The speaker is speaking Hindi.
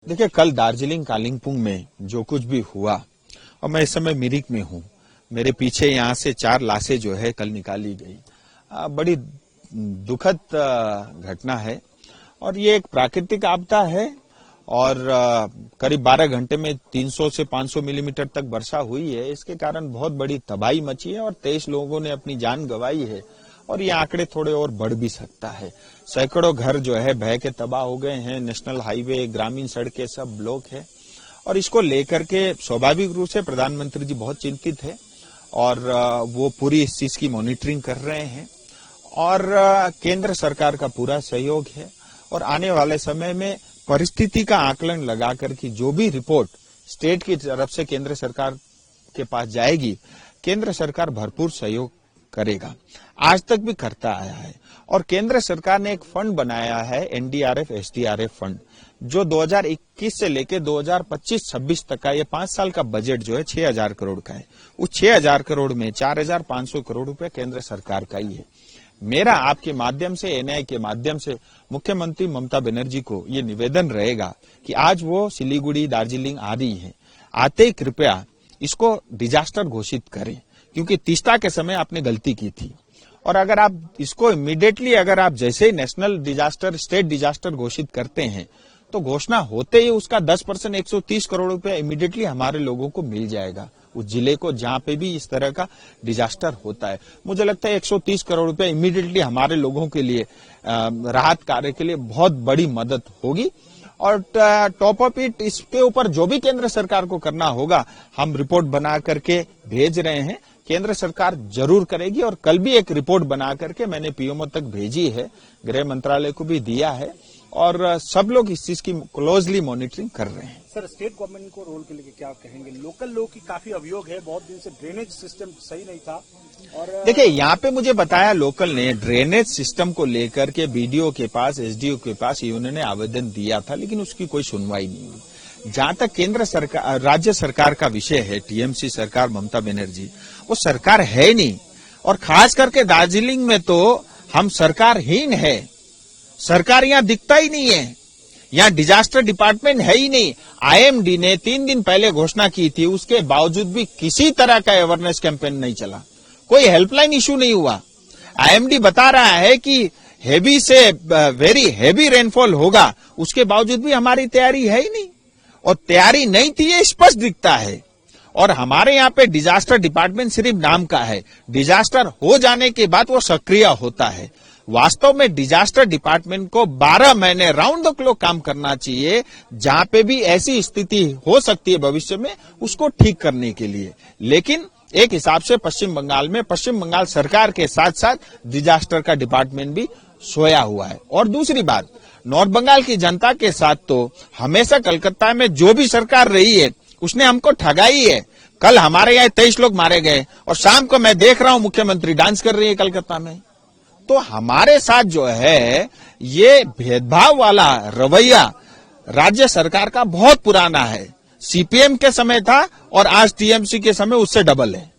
देखिए, कल दार्जिलिंग कालिंपोंग में जो कुछ भी हुआ, और मैं इस समय मिरिक में हूँ, मेरे पीछे यहाँ से 4 लाशें जो है कल निकाली गई। बड़ी दुखद घटना है और ये एक प्राकृतिक आपदा है और करीब 12 घंटे में 300 से 500 मिलीमीटर तक वर्षा हुई है। इसके कारण बहुत बड़ी तबाही मची है और 23 लोगों ने अपनी जान गंवाई है और ये आंकड़े थोड़े और बढ़ भी सकता है। सैकड़ों घर जो है बह के तबाह हो गए हैं। नेशनल हाईवे, ग्रामीण सड़कें सब ब्लॉक है और इसको लेकर के स्वाभाविक रूप से प्रधानमंत्री जी बहुत चिंतित है और वो पूरी इस चीज की मॉनिटरिंग कर रहे हैं और केंद्र सरकार का पूरा सहयोग है और आने वाले समय में परिस्थिति का आकलन लगाकर की जो भी रिपोर्ट स्टेट की तरफ से केंद्र सरकार के पास जाएगी, केंद्र सरकार भरपूर सहयोग करेगा, आज तक भी करता आया है। और केंद्र सरकार ने एक फंड बनाया है, एनडीआरएफ एसडीआरएफ फंड, जो 2021 से लेके 2025-26 तक का ये 5 साल का बजट जो है 6,000 करोड़ का है। उस 6,000 करोड़ में 4,500 करोड़ रुपए केंद्र सरकार का ही है। मेरा आपके माध्यम से, एनआई के माध्यम से मुख्यमंत्री ममता बनर्जी को ये निवेदन रहेगा कि आज वो सिलीगुड़ी, दार्जिलिंग आ रही है, आते ही कृपया इसको डिजास्टर घोषित करें, क्योंकि तीस्ता के समय आपने गलती की थी और अगर आप इसको इमीडिएटली, अगर आप जैसे ही नेशनल डिजास्टर, स्टेट डिजास्टर घोषित करते हैं तो घोषणा होते ही उसका 10% 130 करोड़ रुपए इमीडिएटली हमारे लोगों को मिल जाएगा, उस जिले को जहां पे भी इस तरह का डिजास्टर होता है। मुझे लगता है 130 करोड़ रुपए इमीडिएटली हमारे लोगों के लिए, राहत कार्य के लिए बहुत बड़ी मदद होगी। और टॉप अप इट, इसके ऊपर जो भी केंद्र सरकार को करना होगा हम रिपोर्ट बना करके भेज रहे हैं, केंद्र सरकार जरूर करेगी। और कल भी एक रिपोर्ट बना करके मैंने पीएमओ तक भेजी है, गृह मंत्रालय को भी दिया है और सब लोग इस चीज की क्लोजली मॉनिटरिंग कर रहे हैं। सर, स्टेट गवर्नमेंट को रोल के लिए क्या कहेंगे? लोकल लोग की काफी अभियोग है, बहुत दिन से ड्रेनेज सिस्टम सही नहीं था। और देखिए, यहाँ पे मुझे बताया लोकल ने ड्रेनेज सिस्टम को लेकर के बीडीओ के पास, एसडीओ के पास उन्होंने आवेदन दिया था, लेकिन उसकी कोई सुनवाई नहीं हुई। जहां तक केंद्र सरकार, राज्य सरकार का विषय है, टीएमसी सरकार, ममता बनर्जी, वो सरकार है नहीं और खास करके दार्जिलिंग में तो हम सरकारहीन है। सरकार यहाँ दिखता ही नहीं है, यहाँ डिजास्टर डिपार्टमेंट है ही नहीं। आईएमडी ने 3 दिन पहले घोषणा की थी, उसके बावजूद भी किसी तरह का अवेयरनेस कैंपेन नहीं चला, कोई हेल्पलाइन इशू नहीं हुआ। आईएमडी बता रहा है कि हेवी से वेरी हेवी रेनफॉल होगा, उसके बावजूद भी हमारी तैयारी है ही नहीं और तैयारी नहीं थी ये स्पष्ट दिखता है। और हमारे यहाँ पे डिजास्टर डिपार्टमेंट सिर्फ नाम का है, डिजास्टर हो जाने के बाद वो सक्रिय होता है। वास्तव में डिजास्टर डिपार्टमेंट को 12 महीने राउंड द क्लॉक काम करना चाहिए, जहां पे भी ऐसी स्थिति हो सकती है भविष्य में, उसको ठीक करने के लिए। लेकिन एक हिसाब से पश्चिम बंगाल सरकार के साथ साथ डिजास्टर का डिपार्टमेंट भी सोया हुआ है। और दूसरी बात, नॉर्थ बंगाल की जनता के साथ तो हमेशा कलकत्ता में जो भी सरकार रही है उसने हमको ठगाई है। कल हमारे यहाँ 23 लोग मारे गए और शाम को मैं देख रहा हूं मुख्यमंत्री डांस कर रही है कलकत्ता में। तो हमारे साथ जो है ये भेदभाव वाला रवैया राज्य सरकार का बहुत पुराना है, सीपीएम के समय था और आज टीएमसी के समय उससे डबल है।